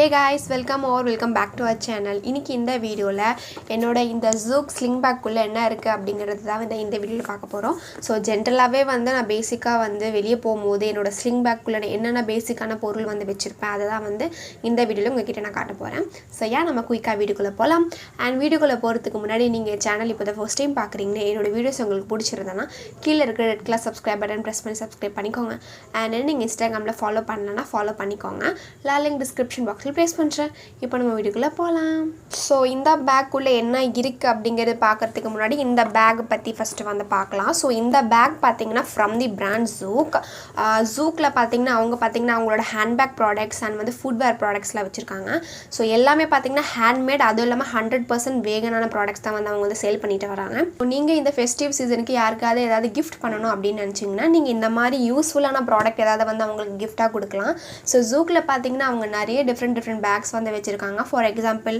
Hey guys, welcome back to our channel. இன்னைக்கு இந்த வீடியோல என்னோட இந்த zouk sling bag குள்ள என்ன இருக்கு அப்படிங்கறது தான் இந்த வீடியோல பார்க்க போறோம். சோ ஜெனரலாவே நான் பேசிக்கா வெளிய போயும்போது என்னோட sling bag குள்ள என்னென்ன பேசிக்கான பொருள் வெச்சிருப்பேன் அத தான் இந்த வீடியோல உங்ககிட்ட நான் காட்ட போறேன். சோ நம்ம குயிக்கா வீடியோக்குள்ள போலாம். And வீடியோக்குள்ள போறதுக்கு முன்னாடி நீங்க சேனல் இப்போதான் ஃபர்ஸ்ட் டைம் பார்க்கறீங்க என்னோட வீடியோஸ் உங்களுக்கு பிடிச்சிருந்தா கீழ இருக்கிற red colour subscribe button press பண்ணி subscribe பண்ணிக்கோங்க. And நீங்க Instagramல follow பண்ணலனா follow பண்ணிக்கோங்க. link description box ப்ளேஸ் பண்றேன். இப்போ நம்ம வீடியோக்குள்ள போலாம். சோ இந்த பேக் குள்ள என்ன இருக்கு அப்படிங்கறது பார்க்கிறதுக்கு முன்னாடி இந்த பேக் பத்தி ஃபர்ஸ்ட் பார்க்கலாம். சோ இந்த பேக் பாத்தீங்கன்னா from the brand zouk. zoukல பாத்தீங்கன்னா அவங்களோட handbag products and footwear productsலாம் வச்சிருக்காங்க. சோ எல்லாமே பாத்தீங்கன்னா handmade அதுவும் இல்லாம 100% வேகனான products தான் அவங்க சேல் பண்ணிட்டு வராங்க. நீங்க இந்த ஃபெஸ்டிவ் சீசனுக்கு யாருக்காவது ஏதாவது gift பண்ணனும் அப்படி நினைச்சீங்கன்னா நீங்க இந்த மாதிரி யூஸ்ஃபுல்லான ப்ராடக்ட் ஏதாவது அவங்களுக்கு gift-ஆ கொடுக்கலாம். சோ zoukல பாத்தீங்கன்னா அவங்க நிறைய different bags வச்சிருக்காங்க. For example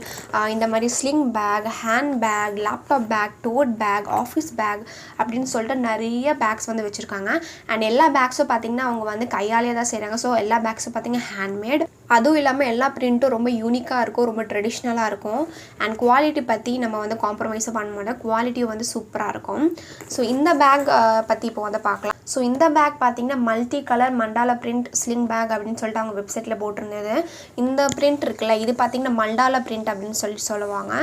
இந்த மாதிரி sling bag, hand bag, laptop bag, tote bag, office bag அப்படினு சொல்லிட்டு நிறைய bags வச்சிருக்காங்க. and எல்லா bagsம் பாத்தீங்கன்னா அவங்க கையாலே தான் செய்றாங்க. சோ எல்லா bagsம் பாத்தீங்கன்னா handmade. அதுவும் இல்லாம எல்லா பிரிண்டும் ரொம்ப யூனிக்கா இருக்கும், ரொம்ப ட்ரெடிஷனலா இருக்கும். and குவாலிட்டி பத்தி நம்ம காம்ப்ரமைஸ் பண்ண மாட்டோம். குவாலிட்டி சூப்பரா இருக்கும். சோ இந்த பேக் பத்தி இப்போ பார்க்கலாம். சோ இந்த பேக் பாத்தீங்கன்னா multi colour mandala print sling bag அப்படினு சொல்லிட்டு அவங்க வெப்சைட்ல போட்டுருந்தது. இந்த பிரிண்ட் இருக்குல இது பாத்தீங்கன்னா மண்டாலா பிரிண்ட் அப்படினு சொல்லுவாங்க.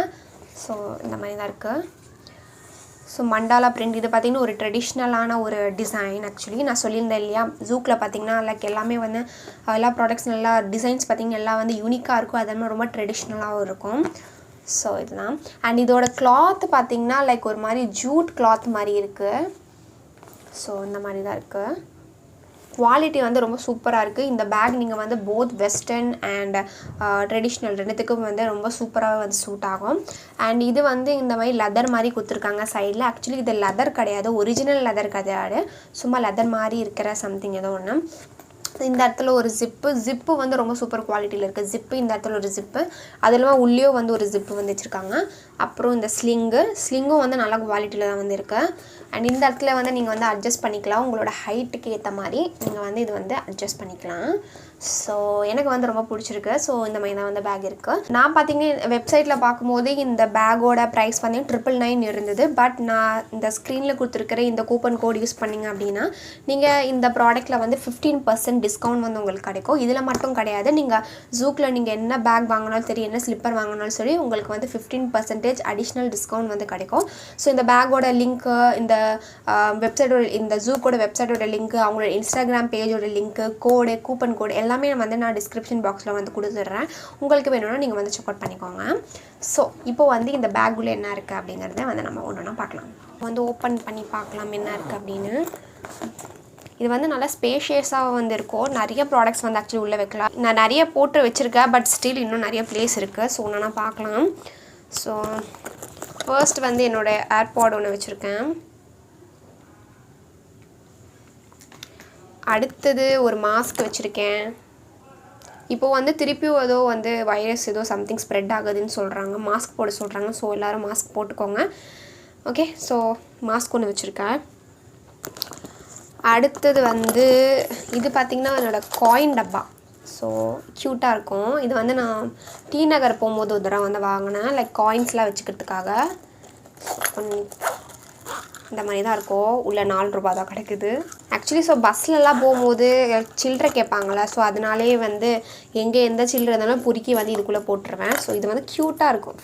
சோ இந்த மாதிரி தான் இருக்கு. சோ மண்டாலா பிரிண்ட் இது பாத்தீங்கன்னா ஒரு ட்ரெடிஷனலான ஒரு டிசைன். एक्चुअली நான் சொல்லியிருந்தேன் இல்லையா zoukல பாத்தீங்கன்னா லைக் எல்லாமே எல்லா ப்ராடக்ட்ஸ் நல்லா டிசைன்ஸ் பாத்தீங்கன்னா எல்லாம் யூனிக்கா இருக்கும். அதெல்லாம் ரொம்ப ட்ரெடிஷனலாவும் இருக்கும். சோ இதுதான். and இதோட cloth பாத்தீங்கன்னா லைக் ஒரு மாதிரி ஜூட் cloth மாதிரி இருக்கு. சோ இந்த மாதிரி தான் இருக்கு. குவாலிட்டி ரொம்ப சூப்பரா இருக்கு. இந்த பேக் நீங்க both western and traditional ரெண்டுத்துக்கும் ரொம்ப சூப்பரா சூட் ஆகும். and இது இந்த மாதிரி லெதர் மாதிரி கொடுத்திருக்காங்க சைடுல. एक्चुअली இது லெதர் கிடையாது, ஒரிஜினல் லெதர் கிடையாது. சும்மா லெதர் மாதிரி இருக்கிற சம்திங் ஏதோ ஒண்ணு. இந்த இடத்துல ஒரு ஜிப் ரொம்ப சூப்பர் குவாலிட்டில இருக்கு. ஜிப் இந்த இடத்துல ஒரு ஜிப் அதெல்லாம் உள்ளேயோ ஒரு ஜிப் வச்சிருக்காங்க. அப்புறம் இந்த ஸ்லிங்கும் நல்ல குவாலிட்டில தான் இருக்கு. and இந்த இடத்துல நீங்க அட்ஜஸ்ட் பண்ணிக்கலாம். உங்களோட ஹைட்டுக்கு ஏத்த மாதிரி நீங்க இது அட்ஜஸ்ட் பண்ணிக்கலாம். சோ எனக்கு ரொம்ப பிடிச்சிருக்கு. சோ இந்த மாதிரி தான் பேக் இருக்கு. நான் பாத்தீங்க வெப்சைட்ல பாக்கும்போது இந்த பேக்கோட பிரைஸ் 999 இருந்தது. பட் நான் இந்த ஸ்கிரீன்ல கொடுத்திருக்கிற இந்த கூப்பன் கோட் யூஸ் பண்ணீங்க அப்படினா நீங்க இந்த ப்ராடக்ட்ல 15% டிஸ்கவுண்ட் உங்களுக்கு கிடைக்கும். இதுல மட்டும் கிடையாது, நீங்க zoukல நீங்க என்ன பேக் வாங்குனாலும் சரி, என்ன ஸ்லிப்பர் வாங்குனாலும் சரி உங்களுக்கு 15% அடிஷனல் டிஸ்கவுண்ட் கிடைக்கும். சோ இந்த பேக்கோட லிங்க், இந்த வெப்சைட்டோட இந்த zoukோட வெப்சைட்டோட லிங்க், அவங்களோட இன்ஸ்டாகிராம் பேஜோட லிங்க், கோட், கூப்பன் கோட் எல்லாமே நான் டிஸ்கிரிப்ஷன் பாக்ஸ்ல கொடுத்துறேன். உங்களுக்கு வேணும்னா நீங்க செக் அவுட் பண்ணிக்கோங்க. சோ இப்போ இந்த பேக் உள்ள என்ன இருக்கு அப்படிங்கறதை நம்ம ஒவ்வொண்ணா பார்க்கலாம். ஓபன் பண்ணி பார்க்கலாம் என்ன இருக்கு அப்படினு. இது நல்லா ஸ்பேஷியஸா இருக்கும். நிறைய ப்ராடக்ட்ஸ் एक्चुअली உள்ள வைக்கலாம். நான் நிறைய போட்டு வச்சிருக்கேன். பட் ஸ்டில் இன்னும் நிறைய பிளேஸ் இருக்கு. சோ நான் பார்க்கலாம். சோ ஃபர்ஸ்ட் என்னோட ஏர்பாட் ஒன்னு வச்சிருக்கேன். அடுத்து ஒரு மாஸ்க் வச்சிருக்கேன். இப்போ திருப்பி ஏதோ வைரஸ் ஏதோ சம்திங் ஸ்ப்ரெட் ஆகுதுன்னு சொல்றாங்க. மாஸ்க் போட சொல்றாங்க. சோ எல்லாரும் மாஸ்க் போட்டுக்கோங்க. ஓகே, சோ மாஸ்க் ஒன்னு வச்சிருக்கேன். அடுத்து இது பாத்தீங்கன்னா என்னோட காயின் டப்பா. சோ கியூட்டா இருக்கும். இது நான் டி நகர் போயும்போது ஒரு தடவை வாங்குனேன். லைக் காயின்ஸ்லாம் வச்சுக்கிறதுக்காக. இந்த மாதிரி தான் இருக்கும். உள்ள 4 ரூபாய் தான் கிடைக்குது. एक्चुअली சோ பஸ்ல எல்லாம் போயும்போது சில்லறை கேட்பாங்கல. சோ அதனாலே எங்க எந்த சில்லறை இருந்தாலும் புரிக்கி இதுக்குள்ள போட்டுருவேன். சோ இது கியூட்டா இருக்கும்.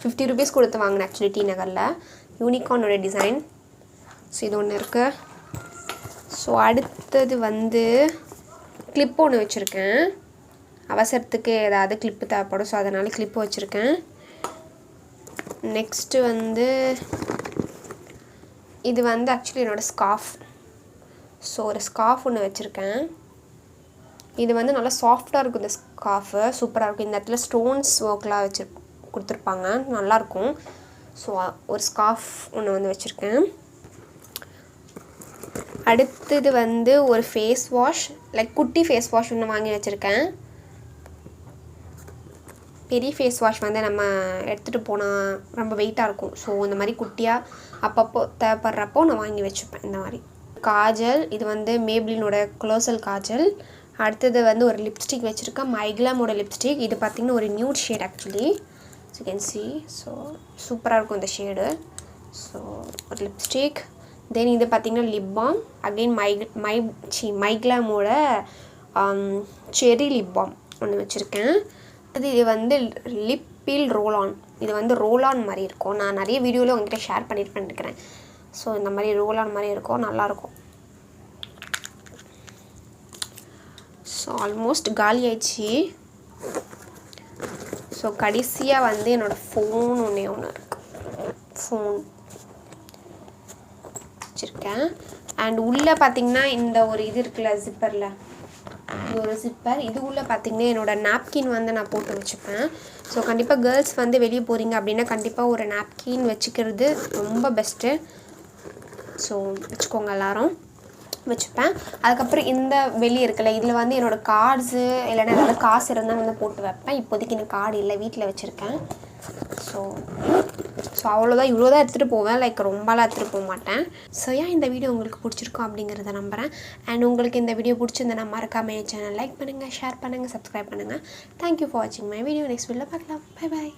50 ரூபாய் கொடுத்து வாங்குனேன் एक्चुअली டி நகர்ல. யூனிகார்னோட டிசைன். சோ இது ஒன்னு இருக்கு. சோ அடுத்து கிளிப் ஒன்னு வச்சிருக்கேன். அவசரத்துக்கு ஏதாவது கிளிப் தேவைப்படும். சோ அதனால கிளிப் வச்சிருக்கேன். நெக்ஸ்ட் இது एक्चुअली என்னோட ஸ்கார்ஃப். சோ ஒரு ஸ்கார்ஃப் ஒன்னு வச்சிருக்கேன். இது நல்லா சாஃப்ட்டா இருக்கும். இந்த ஸ்கார்ஃப் சூப்பரா இருக்கும். இந்த இடத்துல ஸ்டோன்ஸ் வர்க்லாம் வச்சு கொடுத்திருப்பாங்க. நல்லா இருக்கும். சோ ஒரு ஸ்கார்ஃப் ஒன்னு வச்சிருக்கேன். அடுத்து ஒரு ஃபேஸ் வாஷ், லைக் குட்டி ஃபேஸ் வாஷ் ஒன்னு வாங்கி வச்சிருக்கேன். பெரிய ஃபேஸ் வாஷ் நம்ம எடுத்துட்டு போனா ரொம்ப வெயிட்டா இருக்கும். சோ இந்த மாதிரி குட்டியா அப்பப்போ தேவைப்படுறப்போ நான் வாங்கி வச்சுப்பேன். இந்த மாதிரி காஜல், இது மேப்ளினோட க்ளோசல் காஜல். அடுத்தது வந்து ஒரு லிப்ஸ்டிக் வச்சுருக்கேன், மைக்லாமோட லிப்ஸ்டிக். இது பார்த்திங்கன்னா ஒரு nude shade actually, you can see. So சூப்பராக இருக்கும் இந்த ஷேடு. ஸோ ஒரு லிப்ஸ்டிக். தென் இது பார்த்திங்கன்னா லிப் பாம், அகெயின் மைக்லாமோட செரி லிப் பாம் ஒன்று வச்சுருக்கேன். இது வந்து லிப் பீல் ரோல் ஆன். இது வந்து ரோல் ஆன் மாதிரி இருக்கும். நான் நிறைய வீடியோவில் உங்ககிட்ட ஷேர் பண்ணியிருப்பேன்னு நினைக்கிறேன். ஸோ இந்த மாதிரி ரோல் ஆன் மாதிரி இருக்கும், நல்லாயிருக்கும். ஸோ ஆல்மோஸ்ட் காலி ஆயிடுச்சு. ஸோ கடைசியாக வந்து என்னோடய ஃபோன் ஒன்று இருக்குது, ஃபோன் வச்சுருக்கேன். அண்ட் உள்ளே பார்த்திங்கன்னா இந்த ஒரு இது இருக்குல்ல, ஜிப்பரில், இது ஒரு ஜிப்பர். இது உள்ளே பார்த்திங்கன்னா என்னோடய நாப்கின் வந்து நான் போட்டு வச்சுப்பேன். ஸோ கண்டிப்பாக கேர்ள்ஸ் வந்து வெளியே போகிறீங்க அப்படின்னா கண்டிப்பாக ஒரு நாப்கின் வச்சுக்கிறது ரொம்ப பெஸ்ட்டு. ஸோ வச்சுக்கோங்க, எல்லோரும் வச்சுப்பேன். அதுக்கப்புறம் இந்த வெளியே இருக்குல்ல, இதில் வந்து என்னோடய கார்ட்ஸு இல்லைன்னா ஏதாவது காசு இருந்தால் வந்து போட்டு வைப்பேன். இப்போதைக்கு எனக்கு கார்டு இல்லை, வீட்டில் வச்சுருக்கேன். ஸோ அவ்வளோதான், இவ்வளோ தான் எடுத்துகிட்டு போவேன், லைக் ரொம்பலாம் எடுத்துகிட்டு போக மாட்டேன். ஸோ ஏன் இந்த வீடியோ உங்களுக்கு பிடிச்சிருக்கும் அப்படிங்கிறத நம்புகிறேன். அண்ட் உங்களுக்கு இந்த வீடியோ பிடிச்சிருந்தா மறக்காம என் சேனல் லைக் பண்ணுங்கள், ஷேர் பண்ணுங்கள், சப்ஸ்கிரைப் பண்ணுங்கள். தேங்க்யூ ஃபார் வாட்சிங் மை வீடியோ. நெக்ஸ்ட் வீடியோவில் பார்க்கலாம். Bye bye.